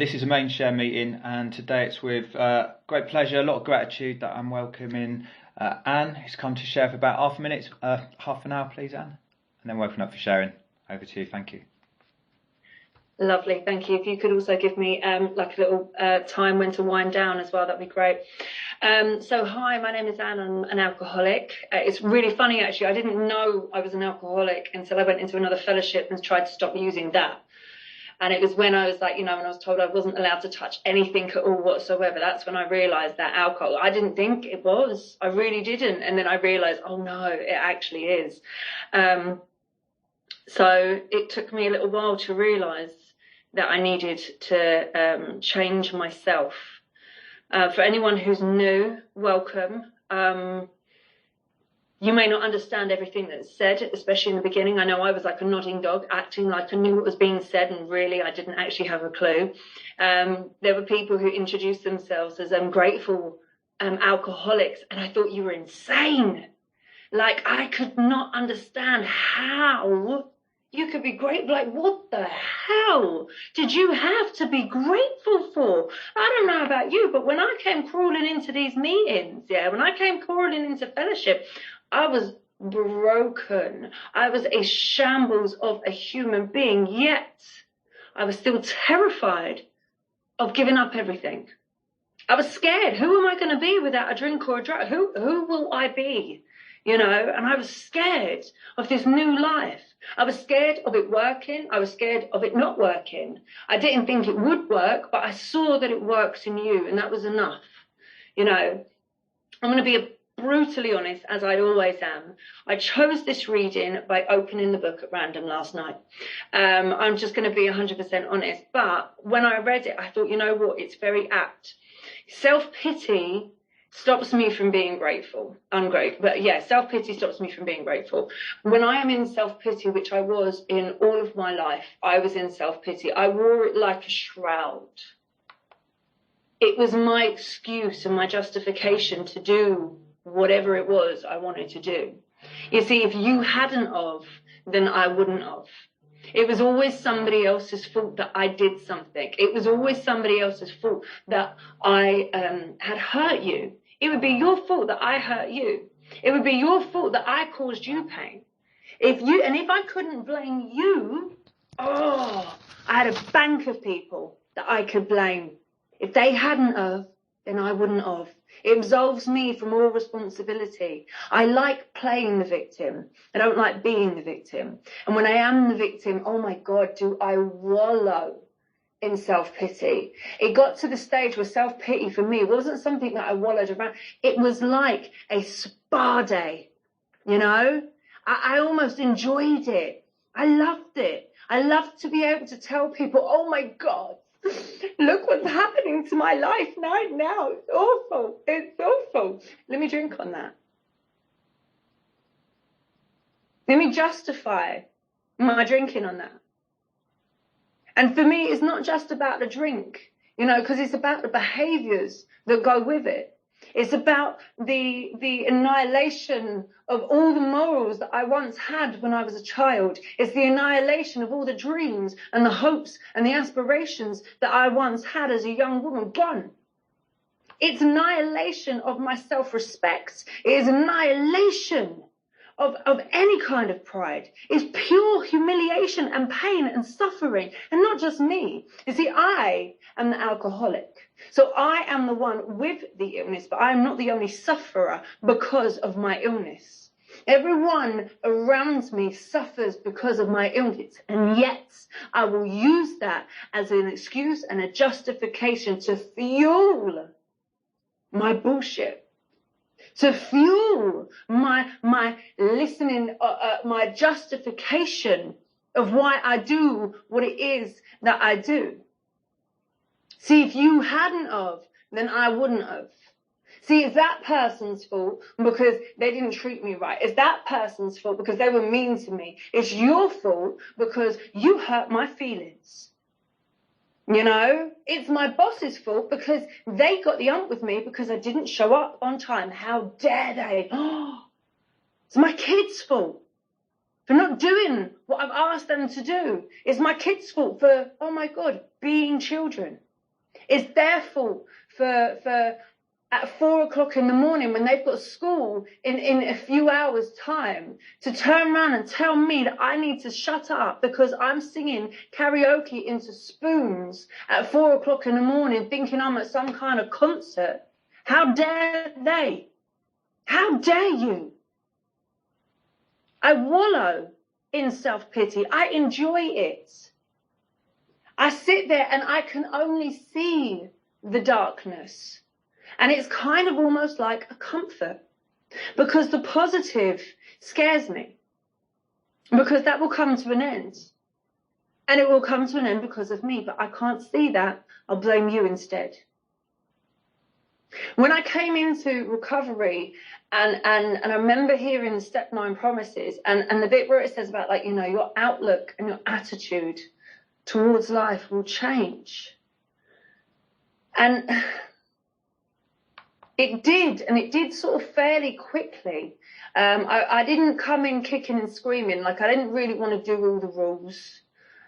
This is a main share meeting, and today it's with great pleasure, a lot of gratitude that I'm welcoming Anne, who's come to share for about half an hour, please, Anne, and then we'll open up for sharing. Over to you. Thank you. Lovely, thank you. If you could also give me like a little time when to wind down as well, that'd be great. So hi, my name is Anne. I'm an alcoholic. It's really funny, actually. I didn't know I was an alcoholic until I went into another fellowship and tried to stop using that. And it was when I was like, when I was told I wasn't allowed to touch anything at all whatsoever, that's when I realised that alcohol, I didn't think it was. I really didn't. And then I realised, oh no, it actually is. So it took me a little while to realise that I needed to change myself. For anyone who's new, welcome. You may not understand everything that's said, especially in the beginning. I know I was like a nodding dog, acting like I knew what was being said, and really I didn't actually have a clue. There were people who introduced themselves as grateful alcoholics, and I thought you were insane. Like, I could not understand how you could be grateful. Like, what the hell did you have to be grateful for? I don't know about you, but when I came crawling into these meetings, when I came crawling into fellowship, I was broken. I was a shambles of a human being, yet I was still terrified of giving up everything. I was scared. Who am I going to be without a drink or a drug? Who will I be? And I was scared of this new life. I was scared of it working. I was scared of it not working. I didn't think it would work, but I saw that it works in you, and that was enough. I'm going to be brutally honest, as I always am. I chose this reading by opening the book at random last night. I'm just going to be 100% honest. But when I read it, I thought, you know what? It's very apt. Self-pity stops me from being ungrateful. But yeah, self-pity stops me from being grateful. When I am in self-pity, which I was in all of my life, I was in self-pity. I wore it like a shroud. It was my excuse and my justification to do whatever it was I wanted to do. You see, if you hadn't of, then I wouldn't have. It was always somebody else's fault that I did something. It was always somebody else's fault that I had hurt you. It would be your fault that I hurt you. It would be your fault that I caused you pain. If I couldn't blame you, I had a bank of people that I could blame. If they hadn't of, then I wouldn't have. It absolves me from all responsibility. I like playing the victim. I don't like being the victim. And when I am the victim, oh my God, do I wallow in self-pity. It got to the stage where self-pity for me wasn't something that I wallowed around. It was like a spa day, I almost enjoyed it. I loved it. I loved to be able to tell people, oh my God, look what's happening to my life right now. It's awful. It's awful. Let me drink on that. Let me justify my drinking on that. And for me, it's not just about the drink, because it's about the behaviours that go with it. It's about the annihilation of all the morals that I once had when I was a child. It's the annihilation of all the dreams and the hopes and the aspirations that I once had as a young woman. Gone. It's annihilation of my self-respect. It is annihilation of any kind of pride. It's pure humiliation and pain and suffering. And not just me. You see, I am the alcoholic. So I am the one with the illness, but I am not the only sufferer because of my illness. Everyone around me suffers because of my illness, and yet I will use that as an excuse and a justification to fuel my bullshit, to fuel my listening, my justification of why I do what it is that I do. See, if you hadn't of, then I wouldn't have. See, it's that person's fault because they didn't treat me right. It's that person's fault because they were mean to me. It's your fault because you hurt my feelings. It's my boss's fault because they got the ump with me because I didn't show up on time. How dare they? It's my kids' fault for not doing what I've asked them to do. It's my kids' fault for, oh my God, being children. It's their fault for at 4 o'clock in the morning when they've got school in a few hours' time to turn around and tell me that I need to shut up because I'm singing karaoke into spoons at 4 o'clock in the morning thinking I'm at some kind of concert. How dare they? How dare you? I wallow in self-pity. I enjoy it. I sit there and I can only see the darkness. And it's kind of almost like a comfort because the positive scares me because that will come to an end. And it will come to an end because of me, but I can't see that. I'll blame you instead. When I came into recovery and I remember hearing the step 9 promises and the bit where it says about like, you know, your outlook and your attitude towards life will change. And it did, and it did sort of fairly quickly. I didn't come in kicking and screaming. Like I didn't really want to do all the rules.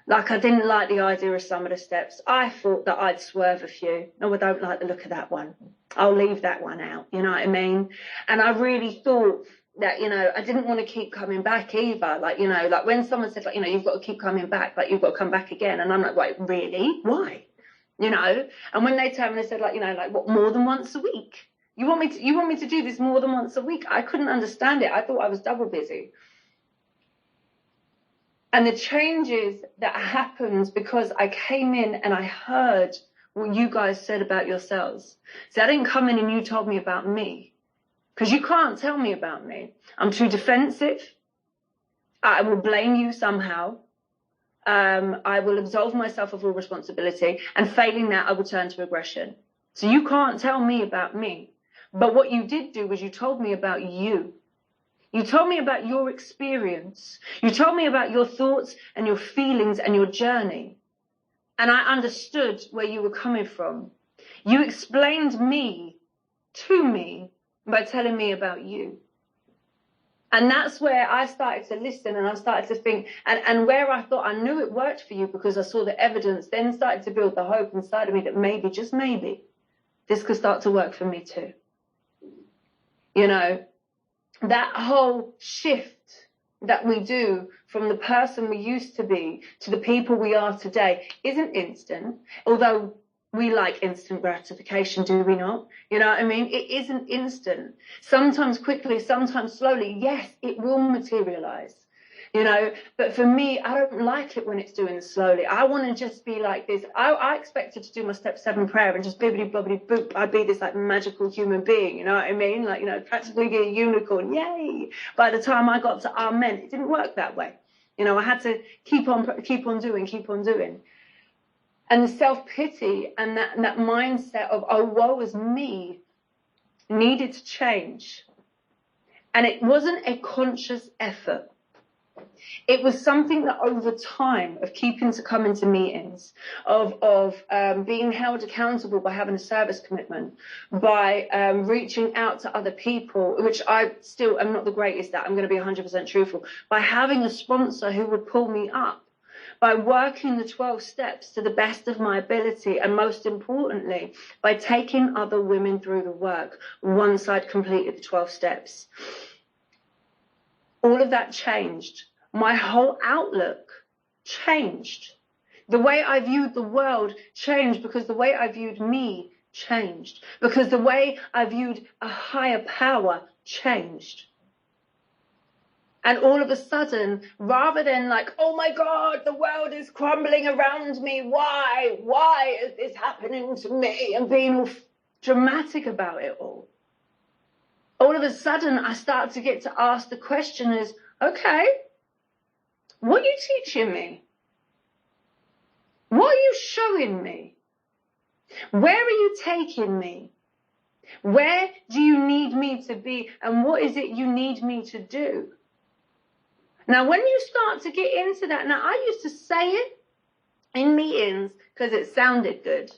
Like I didn't like the idea of some of the steps. I thought that I'd swerve a few. No, I don't like the look of that one. I'll leave that one out. You know what I mean? And I really thought that, you know, I didn't want to keep coming back either. Like, you know, like when someone said, like, you know, you've got to keep coming back, like you've got to come back again. And I'm like, wait, really? Why? You know? And when they told me, they said, like, you know, like what, more than once a week? You want me to do this more than once a week? I couldn't understand it. I thought I was double busy. And the changes that happened because I came in and I heard what you guys said about yourselves. See, I didn't come in and you told me about me. Because you can't tell me about me. I'm too defensive. I will blame you somehow. I will absolve myself of all responsibility. And failing that, I will turn to aggression. So you can't tell me about me. But what you did do was you told me about you. You told me about your experience. You told me about your thoughts and your feelings and your journey. And I understood where you were coming from. You explained me to me by telling me about you. And that's where I started to listen and I started to think, and where I thought I knew it worked for you because I saw the evidence, then started to build the hope inside of me that maybe, just maybe, this could start to work for me too. You know, that whole shift that we do from the person we used to be to the people we are today isn't instant, although we like instant gratification, do we not? You know what I mean? It isn't instant. Sometimes quickly, sometimes slowly. Yes, it will materialize, you know. But for me, I don't like it when it's doing slowly. I want to just be like this. I expected to do my step 7 prayer and just bibbidi bobbidi boop. I'd be this like magical human being, you know what I mean? Like, you know, practically be a unicorn. Yay! By the time I got to Amen, it didn't work that way. You know, I had to keep on doing. And the self-pity and that mindset of, oh, woe is me, needed to change. And it wasn't a conscious effort. It was something that over time of keeping to coming to meetings, of being held accountable by having a service commitment, by reaching out to other people, which I still am not the greatest at, I'm going to be 100% truthful, by having a sponsor who would pull me up, by working the 12 steps to the best of my ability, and most importantly, by taking other women through the work once I'd completed the 12 steps. All of that changed. My whole outlook changed. The way I viewed the world changed because the way I viewed me changed. Because the way I viewed a higher power changed. And all of a sudden, rather than like, oh my God, the world is crumbling around me. Why is this happening to me? And being all dramatic about it all of a sudden, I start to get to ask the question is, okay, what are you teaching me? What are you showing me? Where are you taking me? Where do you need me to be? And what is it you need me to do? Now, when you start to get into that, now I used to say it in meetings because it sounded good.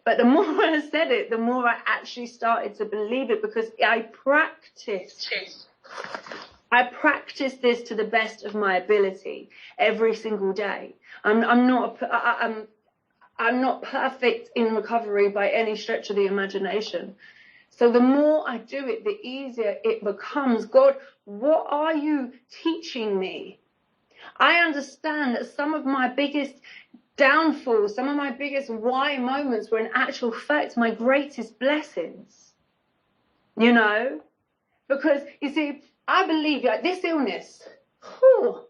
But the more I said it, the more I actually started to believe it because I practiced this to the best of my ability every single day. I'm I'm not perfect in recovery by any stretch of the imagination. So the more I do it, the easier it becomes. God, what are you teaching me? I understand that some of my biggest downfalls, some of my biggest why moments were in actual fact my greatest blessings. You know? Because, you see, I believe like this illness,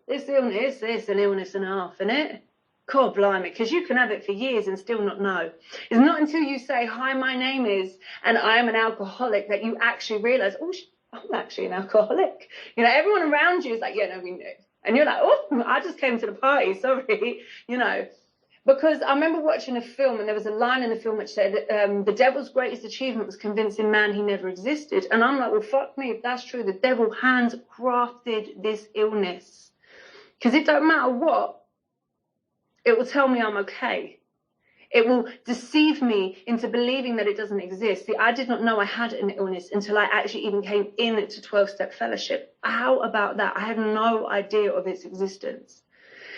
it's an illness and a half, isn't it? God blimey, because you can have it for years and still not know. It's not until you say, hi, my name is, and I am an alcoholic, that you actually realize, oh, I'm actually an alcoholic. You know, everyone around you is like, yeah, no, we knew. And you're like, oh, I just came to the party, sorry, you know. Because I remember watching a film and there was a line in the film which said, the devil's greatest achievement was convincing man he never existed. And I'm like, well, fuck me, if that's true, the devil handcrafted this illness. Because it don't matter what, it will tell me I'm okay. It will deceive me into believing that it doesn't exist. See, I did not know I had an illness until I actually even came in to 12-step fellowship. How about that? I had no idea of its existence.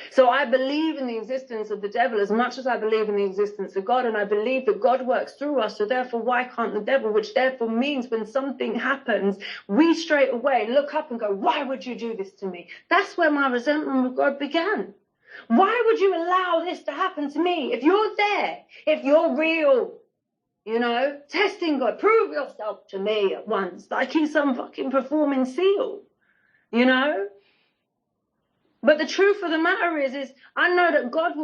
So I believe in the existence of the devil as much as I believe in the existence of God, and I believe that God works through us, so therefore why can't the devil? Which therefore means when something happens, we straight away look up and go, why would you do this to me? That's where my resentment with God began. Why would you allow this to happen to me? If you're there, if you're real, you know, testing God, prove yourself to me at once, like he's some fucking performing seal, you know? But the truth of the matter is I know that God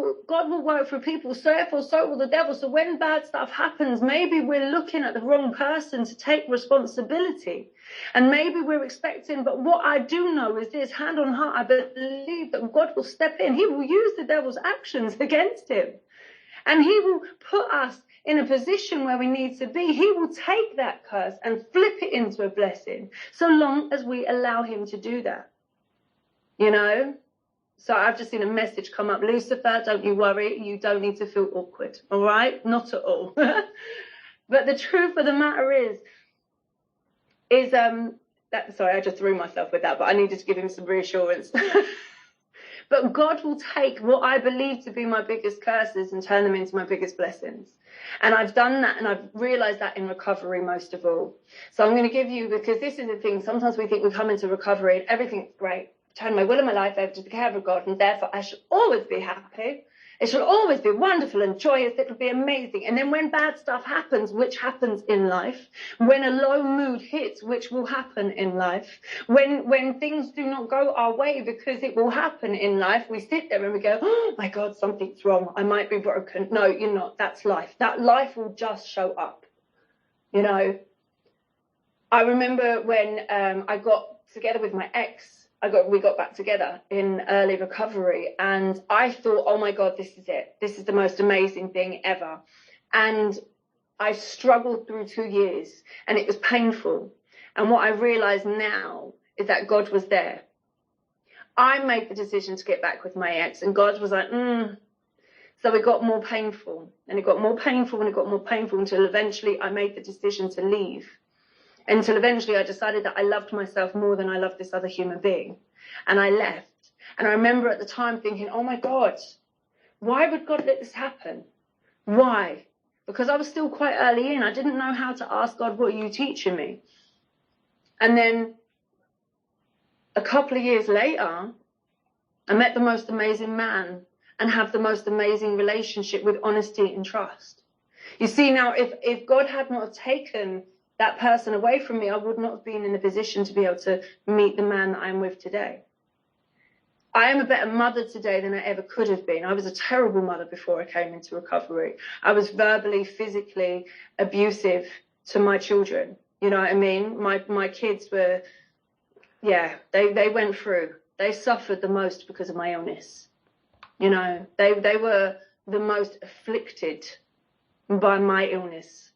will work for people, so therefore so will the devil. So when bad stuff happens, maybe we're looking at the wrong person to take responsibility. And maybe we're expecting, but what I do know is this, hand on heart, I believe that God will step in. He will use the devil's actions against him. And he will put us in a position where we need to be. He will take that curse and flip it into a blessing, so long as we allow him to do that. You know? So I've just seen a message come up. Lucifer, don't you worry. You don't need to feel awkward. All right? Not at all. But the truth of the matter is sorry, I just threw myself with that, but I needed to give him some reassurance. But God will take what I believe to be my biggest curses and turn them into my biggest blessings. And I've done that, and I've realized that in recovery most of all. So I'm going to give you, because this is the thing, sometimes we think we come into recovery and everything's great. Turn my will and my life over to the care of God, and therefore I shall always be happy. It shall always be wonderful and joyous. It will be amazing. And then when bad stuff happens, which happens in life, when a low mood hits, which will happen in life, when things do not go our way, because it will happen in life, we sit there and we go, oh my God, something's wrong. I might be broken. No, you're not. That's life. That life will just show up. You know, I remember when I got together with my ex, we got back together in early recovery, and I thought, oh my God, this is it. This is the most amazing thing ever. And I struggled through 2 years, and it was painful. And what I realize now is that God was there. I made the decision to get back with my ex, and God was like, So it got more painful, and it got more painful, and it got more painful, until eventually I made the decision to leave. Until eventually I decided that I loved myself more than I loved this other human being. And I left. And I remember at the time thinking, oh my God, why would God let this happen? Why? Because I was still quite early in. I didn't know how to ask God, what are you teaching me? And then a couple of years later, I met the most amazing man and have the most amazing relationship with honesty and trust. You see, now, if God had not taken that person away from me, I would not have been in a position to be able to meet the man that I am with today. I am a better mother today than I ever could have been. I was a terrible mother before I came into recovery. I was verbally, physically abusive to my children. You know what I mean? My kids were, they went through. They suffered the most because of my illness. You know, they were the most afflicted by my illness.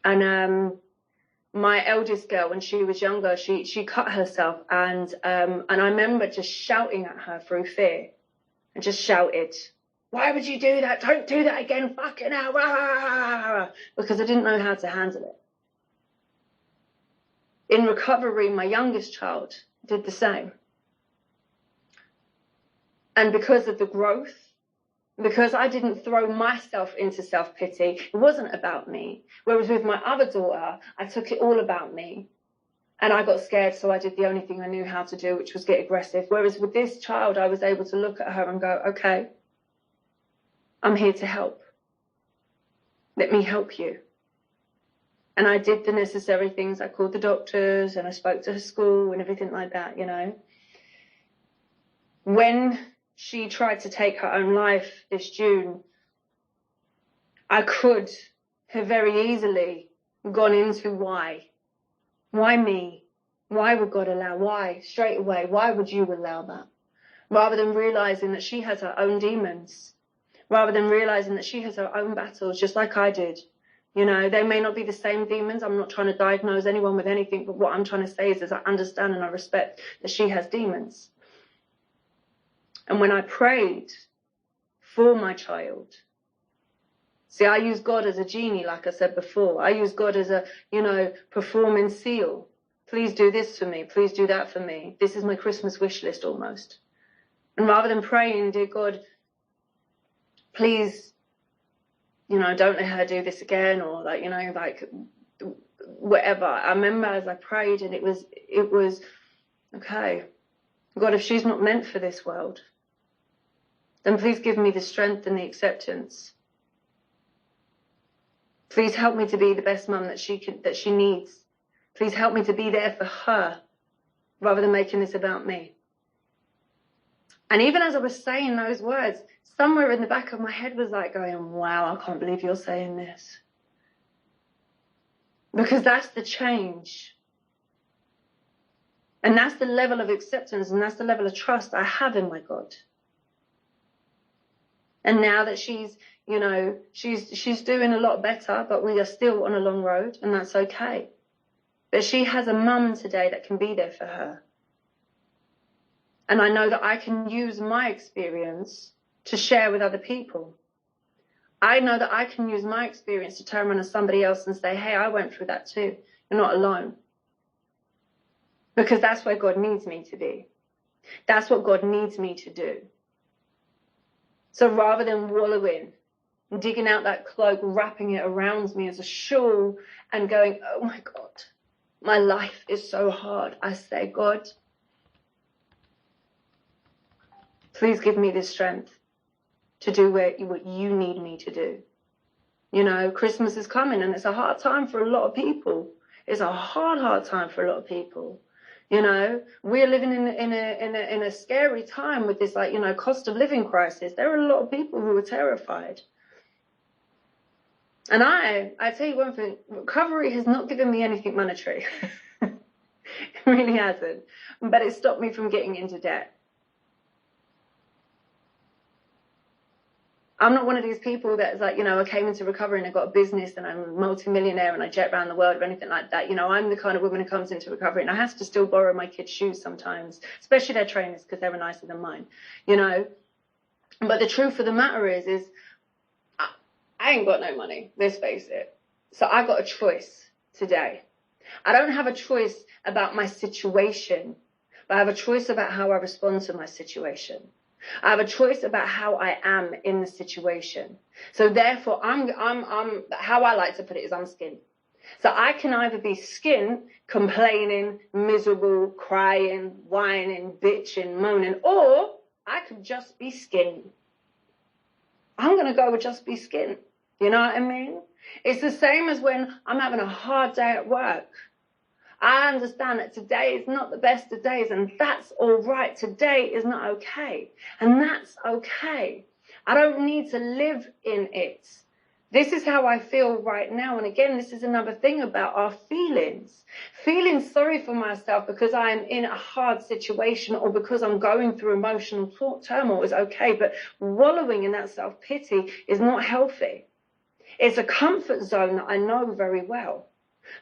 And my eldest girl, when she was younger, she cut herself, and I remember just shouting at her through fear, and just shouted, "Why would you do that? Don't do that again, fucking hell!" Because I didn't know how to handle it. In recovery, my youngest child did the same, and because of the growth because I didn't throw myself into self-pity. It wasn't about me. Whereas with my other daughter, I took it all about me. And I got scared, so I did the only thing I knew how to do, which was get aggressive. Whereas with this child, I was able to look at her and go, okay, I'm here to help. Let me help you. And I did the necessary things. I called the doctors and I spoke to her school and everything like that, you know. When she tried to take her own life this June, I could have very easily gone into why. Why me? Why would God allow? Why? Straight away, why would you allow that? Rather than realizing that she has her own demons. Rather than realizing that she has her own battles, just like I did. You know, they may not be the same demons. I'm not trying to diagnose anyone with anything, but what I'm trying to say is I understand and I respect that she has demons. And when I prayed for my child, see, I use God as a genie, like I said before. I use God as a, you know, performing seal. Please do this for me. Please do that for me. This is my Christmas wish list almost. And rather than praying, dear God, please, you know, don't let her do this again, or like, you know, like whatever. I remember as I prayed and it was, okay, God, if she's not meant for this world, then please give me the strength and the acceptance. Please help me to be the best mum that she needs. Please help me to be there for her rather than making this about me. And even as I was saying those words, somewhere in the back of my head was like going, wow, I can't believe you're saying this. Because that's the change. And that's the level of acceptance and that's the level of trust I have in my God. And now that she's, you know, she's doing a lot better, but we are still on a long road, and that's okay. But she has a mum today that can be there for her. And I know that I can use my experience to share with other people. I know that I can use my experience to turn around to somebody else and say, hey, I went through that too. You're not alone. Because that's where God needs me to be. That's what God needs me to do. So rather than wallowing, digging out that cloak, wrapping it around me as a shawl and going, oh my God, my life is so hard. I say, God, please give me the strength to do what you need me to do. You know, Christmas is coming and it's a hard time for a lot of people. It's a hard time for a lot of people. You know, we're living in a scary time with this, like, you know, cost of living crisis. There are a lot of people who are terrified. And I tell you one thing, recovery has not given me anything monetary. It really hasn't. But it stopped me from getting into debt. I'm not one of these people that's like, you know, I came into recovery and I got a business and I'm a multi-millionaire and I jet around the world or anything like that. You know, I'm the kind of woman who comes into recovery and I have to still borrow my kids' shoes sometimes, especially their trainers because they were nicer than mine, you know. But the truth of the matter is I ain't got no money, let's face it. So I got a choice today. I don't have a choice about my situation, but I have a choice about how I respond to my situation. I have a choice about how I am in the situation. So therefore, I'm how I like to put it is I'm skin. So I can either be skin, complaining, miserable, crying, whining, bitching, moaning, or I could just be skin. I'm going to go with just be skin. You know what I mean? It's the same as when I'm having a hard day at work. I understand that today is not the best of days, and that's all right. Today is not okay, and that's okay. I don't need to live in it. This is how I feel right now. And again, this is another thing about our feelings. Feeling sorry for myself because I am in a hard situation or because I'm going through emotional turmoil is okay, but wallowing in that self-pity is not healthy. It's a comfort zone that I know very well,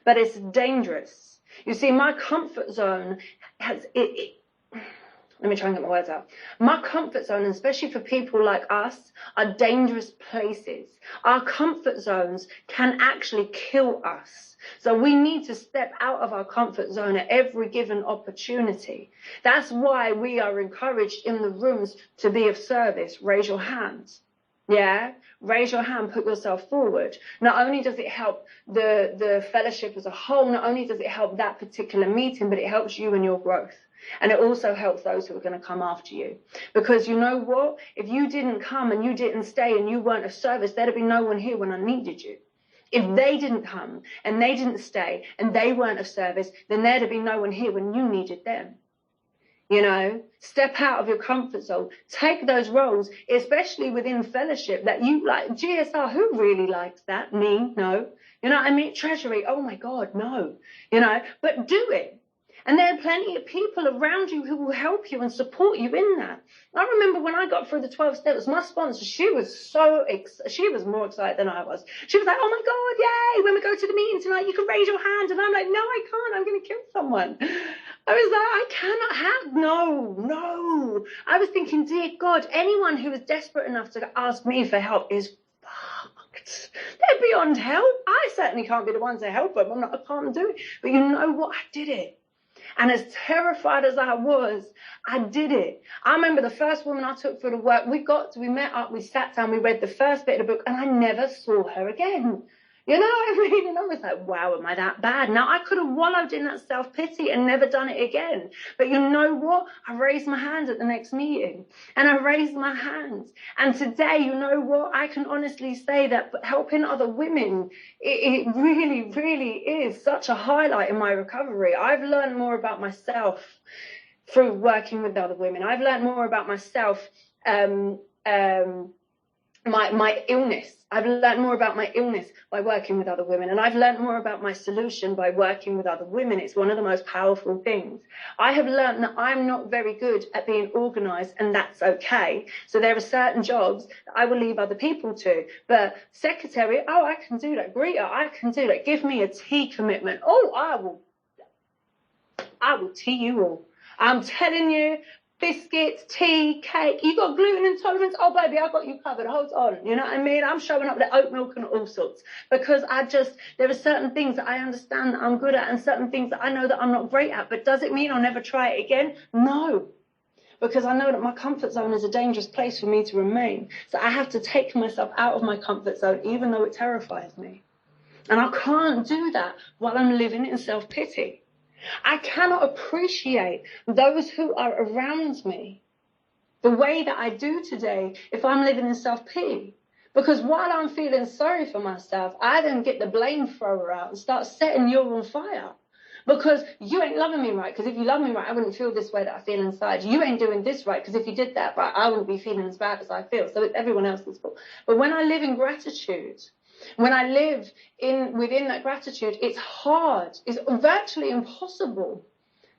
but it's dangerous. You see, my comfort zone has, let me try and get my words out. My comfort zone, especially for people like us, are dangerous places. Our comfort zones can actually kill us. So we need to step out of our comfort zone at every given opportunity. That's why we are encouraged in the rooms to be of service. Raise your hands. Yeah, raise your hand, put yourself forward. Not only does it help the fellowship as a whole, not only does it help that particular meeting, but it helps you in your growth. And it also helps those who are going to come after you. Because you know what? If you didn't come and you didn't stay and you weren't of service, there'd be no one here when I needed you. If they didn't come and they didn't stay and they weren't of service, then there'd be no one here when you needed them. You know, step out of your comfort zone, take those roles, especially within fellowship that you like. GSR, who really likes that? Me? No. You know what I mean? Treasury, oh my God, no. You know, but do it. And there are plenty of people around you who will help you and support you in that. I remember when I got through the 12 steps, my sponsor, she was more excited than I was. She was like, oh my God, yay, when we go to the meeting tonight, you can raise your hand. And I'm like, no, I can't, I'm going to kill someone. I was like, I cannot have, no. I was thinking, dear God, anyone who is desperate enough to ask me for help is fucked. They're beyond help. I certainly can't be the one to help them. I can't do it. But you know what? I did it. And as terrified as I was, I did it. I remember the first woman I took for the work, we met up, we sat down, we read the first bit of the book, and I never saw her again. You know what I mean? And I was like, wow, am I that bad? Now, I could have wallowed in that self-pity and never done it again. But you know what? I raised my hand at the next meeting. And I raised my hands. And today, you know what? I can honestly say that helping other women, it really, really is such a highlight in my recovery. I've learned more about myself through working with other women. I've learned more about myself, my illness. I've learned more about my illness by working with other women, and I've learned more about my solution by working with other women. It's one of the most powerful things. I have learned that I'm not very good at being organized, and that's okay. So there are certain jobs that I will leave other people to. But secretary, oh, I can do that. Greeter, I can do that. Give me a tea commitment. Oh, I will tea you all. I'm telling you, biscuits, tea, cake. You got gluten intolerance? Oh, baby, I got you covered. Hold on. You know what I mean? I'm showing up with oat milk and all sorts because there are certain things that I understand that I'm good at and certain things that I know that I'm not great at. But does it mean I'll never try it again? No. Because I know that my comfort zone is a dangerous place for me to remain. So I have to take myself out of my comfort zone, even though it terrifies me. And I can't do that while I'm living in self-pity. I cannot appreciate those who are around me the way that I do today if I'm living in self-pity. Because while I'm feeling sorry for myself, I then get the blame thrower out and start setting you on fire. Because you ain't loving me right, because if you love me right, I wouldn't feel this way that I feel inside. You ain't doing this right, because if you did that right, I wouldn't be feeling as bad as I feel. So it's everyone else's fault. But when I live in gratitude, when I live within that gratitude, it's hard, it's virtually impossible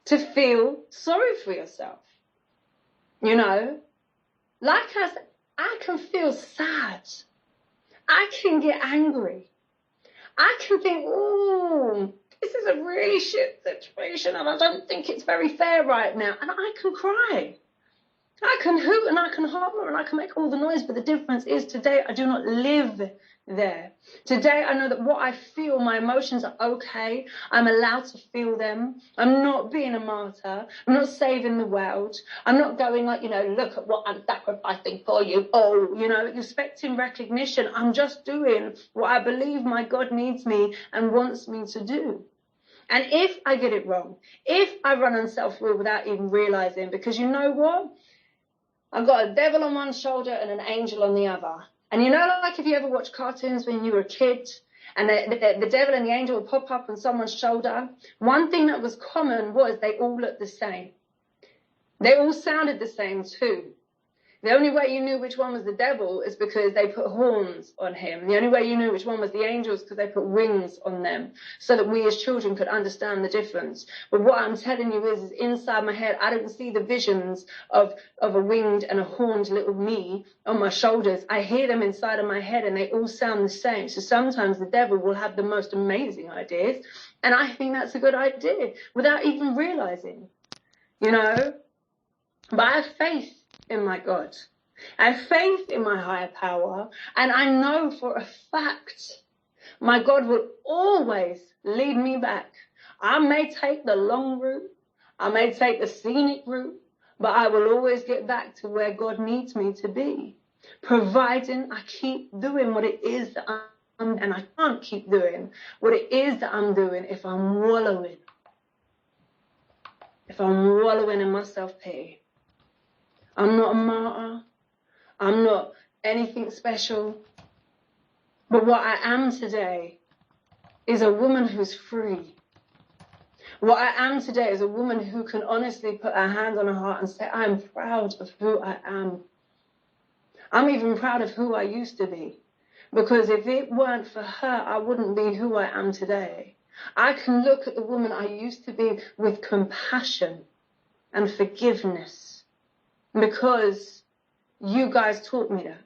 to feel sorry for yourself. You know, like I can feel sad. I can get angry. I can think, oh, this is a really shit situation and I don't think it's very fair right now. And I can cry. I can hoot and I can holler and I can make all the noise. But the difference is today I do not live there. Today I know that what I feel, my emotions are okay. I'm allowed to feel them. I'm not being a martyr. I'm not saving the world. I'm not going like, look at what I'm sacrificing for you. Oh, expecting recognition. I'm just doing what I believe my God needs me and wants me to do. And if I get it wrong, if I run on self-will without even realizing, because you know what? I've got a devil on one shoulder and an angel on the other. And like if you ever watched cartoons when you were a kid and the devil and the angel would pop up on someone's shoulder, one thing that was common was they all looked the same. They all sounded the same too. The only way you knew which one was the devil is because they put horns on him. The only way you knew which one was the angel is because they put wings on them so that we as children could understand the difference. But what I'm telling you is inside my head, I don't see the visions of a winged and a horned little me on my shoulders. I hear them inside of my head and they all sound the same. So sometimes the devil will have the most amazing ideas. And I think that's a good idea without even realizing, But I have faith in my God. I have faith in my higher power, and I know for a fact my God will always lead me back. I may take the long route, I may take the scenic route, but I will always get back to where God needs me to be. providing. I keep doing what it is that I'm, and I can't keep doing what it is that I'm doing if I'm wallowing. If I'm wallowing in my self-pity. I'm not a martyr. I'm not anything special. But what I am today is a woman who's free. What I am today is a woman who can honestly put her hand on her heart and say, I'm proud of who I am. I'm even proud of who I used to be. Because if it weren't for her, I wouldn't be who I am today. I can look at the woman I used to be with compassion and forgiveness. Because you guys taught me that.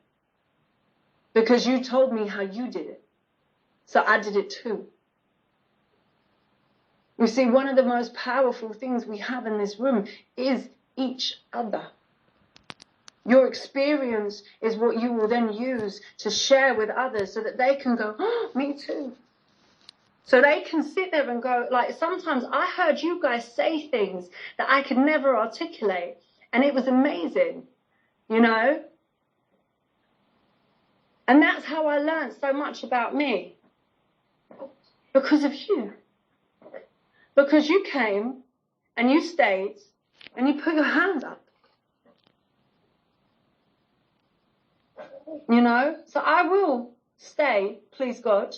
Because you told me how you did it. So I did it too. You see, one of the most powerful things we have in this room is each other. Your experience is what you will then use to share with others so that they can go, oh, me too. So they can sit there and go, like, sometimes I heard you guys say things that I could never articulate. And it was amazing, you know? And that's how I learned so much about me. Because of you. Because you came and you stayed and you put your hands up. You know? So I will stay, please God.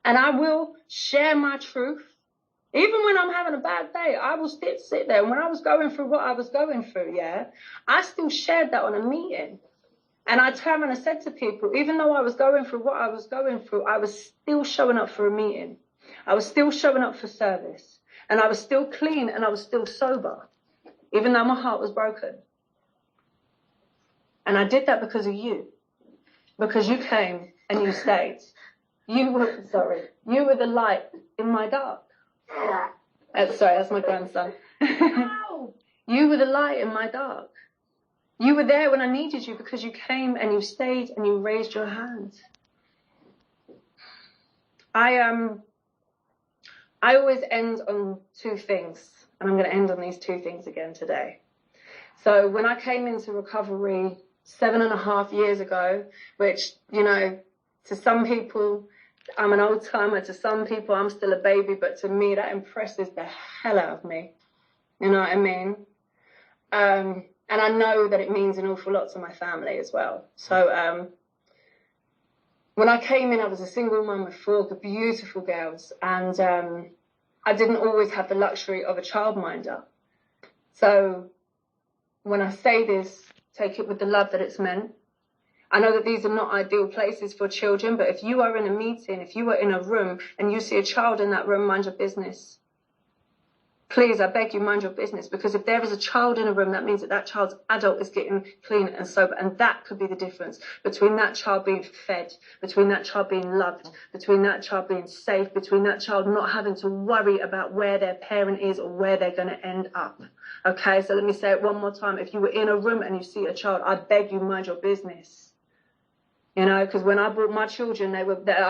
And I will share my truth. Even when I'm having a bad day, I will sit there. And when I was going through what I was going through, yeah, I still shared that on a meeting. And I turned and I said to people, even though I was going through what I was going through, I was still showing up for a meeting. I was still showing up for service. And I was still clean and I was still sober, even though my heart was broken. And I did that because of you. Because you came and you stayed. You were the light in my dark. Sorry, that's my grandson. You were the light in my dark. You were there when I needed you because you came and you stayed and you raised your hand. I always end on two things, and I'm going to end on these two things again today. So when I came into recovery 7.5 years ago, which, you know, to some people, I'm an old timer, to some people, I'm still a baby, but to me, that impresses the hell out of me. You know what I mean? And I know that it means an awful lot to my family as well. So when I came in, I was a single mum with 4 beautiful girls, and I didn't always have the luxury of a childminder. So when I say this, take it with the love that it's meant. I know that these are not ideal places for children, but if you are in a meeting, if you are in a room and you see a child in that room, mind your business. Please, I beg you, mind your business, because if there is a child in a room, that means that that child's adult is getting clean and sober, and that could be the difference between that child being fed, between that child being loved, between that child being safe, between that child not having to worry about where their parent is or where they're going to end up. Okay, so let me say it one more time. If you were in a room and you see a child, I beg you, mind your business. You know, because when I brought my children, I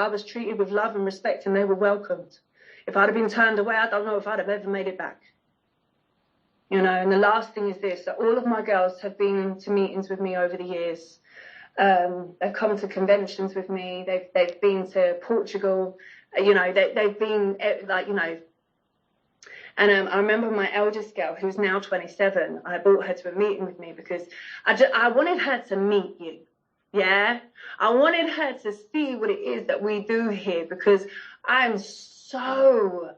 was treated with love and respect, and they were welcomed. If I'd have been turned away, I don't know if I'd have ever made it back. You know, and the last thing is this, that all of my girls have been to meetings with me over the years. They've come to conventions with me. They've been to Portugal. You know, they've been, like, you know. And I remember my eldest girl, who's now 27, I brought her to a meeting with me because I wanted her to meet you. Yeah? I wanted her to see what it is that we do here, because I'm so,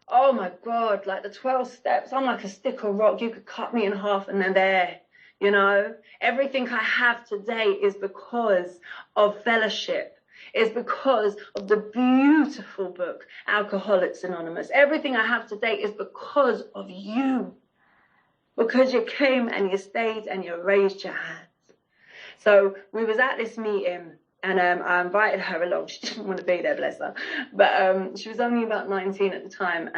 oh my God, like the 12 steps, I'm like a stick of rock. You could cut me in half and they're there, you know. Everything I have today is because of fellowship. It's because of the beautiful book, Alcoholics Anonymous. Everything I have today is because of you. Because you came and you stayed and you raised your hands. So we was at this meeting, and I invited her along. She didn't want to be there, bless her. But she was only about 19 at the time.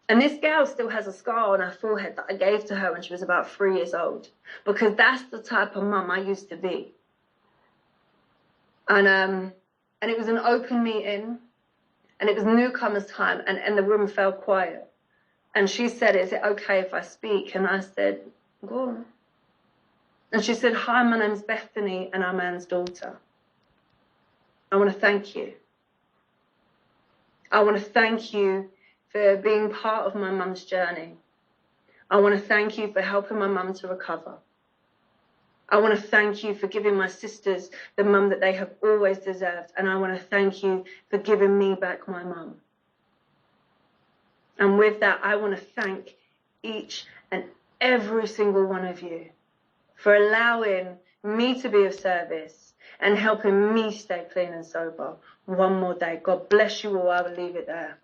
And this girl still has a scar on her forehead that I gave to her when she was about 3 years old. Because that's the type of mum I used to be. And it was an open meeting. And it was newcomers time. And the room fell quiet. And she said, is it okay if I speak? And I said, go on. And she said, "Hi, my name's Bethany and I'm Anne's daughter. I want to thank you. I want to thank you for being part of my mum's journey. I want to thank you for helping my mum to recover. I want to thank you for giving my sisters the mum that they have always deserved. And I want to thank you for giving me back my mum. And with that, I want to thank each and every single one of you for allowing me to be of service and helping me stay clean and sober one more day. God bless you all. I will leave it there."